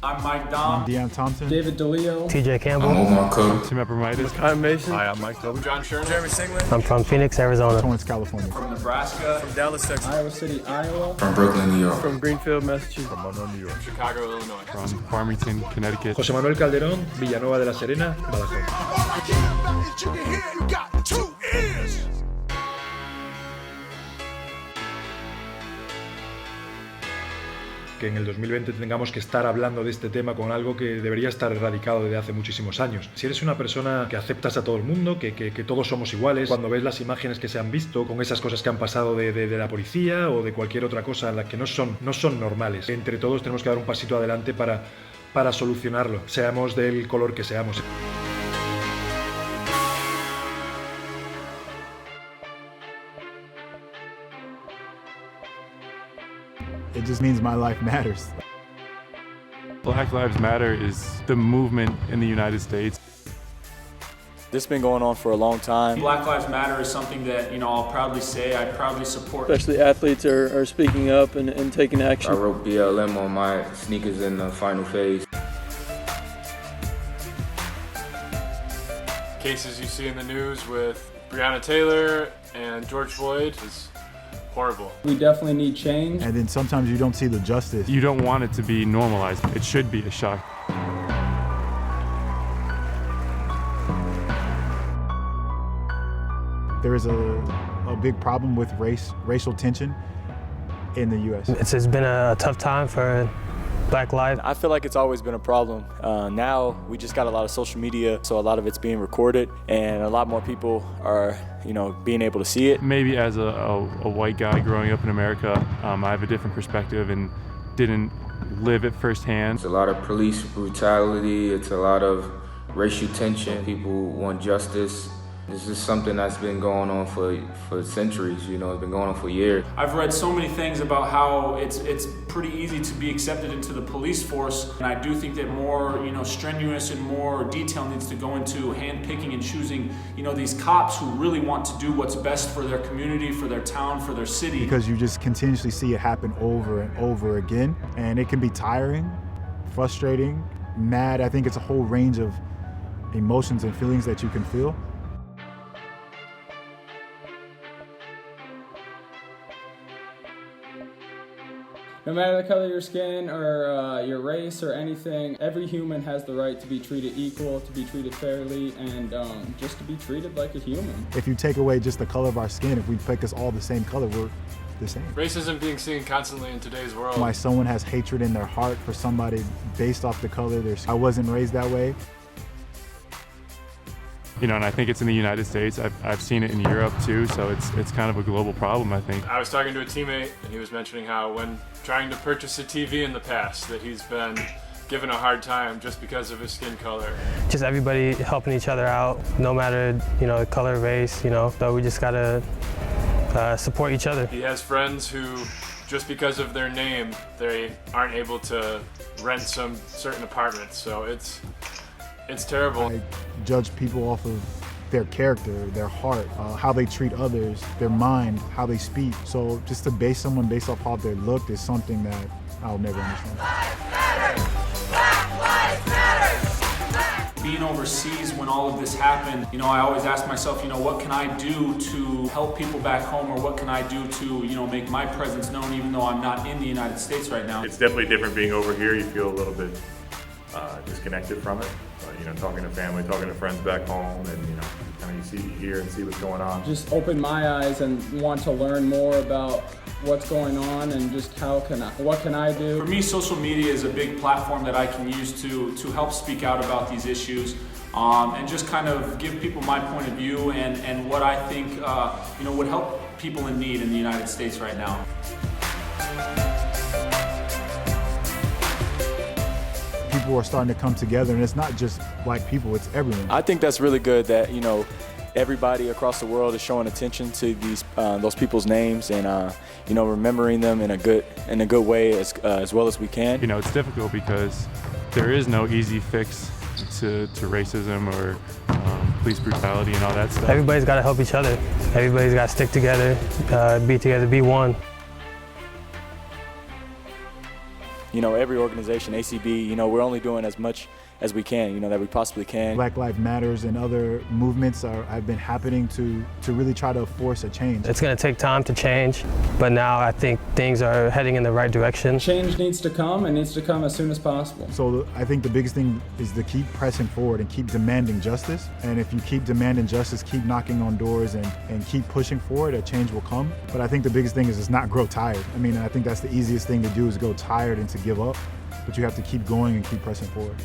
I'm Mike Dom. I'm Deion Thompson. David DeLeo. TJ Campbell. I'm Omar Cook. Tim Abromaitis. I'm Mason. Hi, I'm Mike Toby. John Sherman. Jeremy Singleton. I'm from Phoenix, Arizona. Torrance, California. From Nebraska. From Dallas, Texas. Iowa City, Iowa. From Brooklyn, New York. From Greenfield, Massachusetts. From Monroe, New York. Chicago, Illinois. From Farmington, Connecticut. José Manuel Calderón, Villanueva de la Serena, Badajoz. Que en el 2020 tengamos que estar hablando de este tema con algo que debería estar erradicado desde hace muchísimos años. Si eres una persona que aceptas a todo el mundo, que todos somos iguales, cuando ves las imágenes que se han visto con esas cosas que han pasado de la policía o de cualquier otra cosa en la que no son normales, entre todos tenemos que dar un pasito adelante para solucionarlo, seamos del color que seamos. It just means my life matters. Black Lives Matter is the movement in the United States. This has been going on for a long time. Black Lives Matter is something that, I'll proudly say, I proudly support. Especially athletes are speaking up and taking action. I wrote BLM on my sneakers in the final phase. Cases you see in the news with Breonna Taylor and George Floyd is horrible. We definitely need change. And then sometimes you don't see the justice. You don't want it to be normalized. It should be a shock. There is a big problem with racial tension in the U.S. It's been a tough time for Black lives. I feel like it's always been a problem. Now we just got a lot of social media, so a lot of it's being recorded, and a lot more people are, being able to see it. Maybe as a white guy growing up in America, I have a different perspective and didn't live it firsthand. It's a lot of police brutality. It's a lot of racial tension. People want justice. This is something that's been going on for centuries, it's been going on for years. I've read so many things about how it's pretty easy to be accepted into the police force, and I do think that more, strenuous and more detail needs to go into handpicking and choosing, these cops who really want to do what's best for their community, for their town, for their city. Because you just continuously see it happen over and over again, and it can be tiring, frustrating, mad. I think it's a whole range of emotions and feelings that you can feel. No matter the color of your skin or your race or anything, every human has the right to be treated equal, to be treated fairly, and just to be treated like a human. If you take away just the color of our skin, if we pick us all the same color, we're the same. Racism being seen constantly in today's world. Why someone has hatred in their heart for somebody based off the color of their skin. I wasn't raised that way. And I think it's in the United States. I've seen it in Europe too, so it's kind of a global problem, I think. I was talking to a teammate, and he was mentioning how when trying to purchase a TV in the past, that he's been given a hard time just because of his skin color. Just everybody helping each other out, no matter, color, race, so we just gotta support each other. He has friends who, just because of their name, they aren't able to rent some certain apartments, so it's terrible. I judge people off of their character, their heart, how they treat others, their mind, how they speak. So just to base someone based off how they look is something that I'll never understand. Being overseas when all of this happened, I always ask myself, what can I do to help people back home, or what can I do to, make my presence known even though I'm not in the United States right now? It's definitely different being over here. You feel a little bit disconnected from it. Talking to family, talking to friends back home, and kind of you hear and see what's going on. Just open my eyes and want to learn more about what's going on and just what can I do? For me, social media is a big platform that I can use to help speak out about these issues, and just kind of give people my point of view and what I think would help people in need in the United States right now. People are starting to come together, and it's not just black people, it's everyone. I think that's really good that, everybody across the world is showing attention to those people's names and, remembering them in a good way as well as we can. It's difficult because there is no easy fix to racism or police brutality and all that stuff. Everybody's got to help each other. Everybody's got to stick together, be one. every organization, ACB, we're only doing as much as we can, that we possibly can. Black Lives Matters and other movements have been happening to really try to force a change. It's going to take time to change, but now I think things are heading in the right direction. Change needs to come, and needs to come as soon as possible. So I think the biggest thing is to keep pressing forward and keep demanding justice. And if you keep demanding justice, keep knocking on doors and keep pushing forward, a change will come. But I think the biggest thing is not grow tired. I mean, I think that's the easiest thing to do, is go tired and to give up. But you have to keep going and keep pressing forward.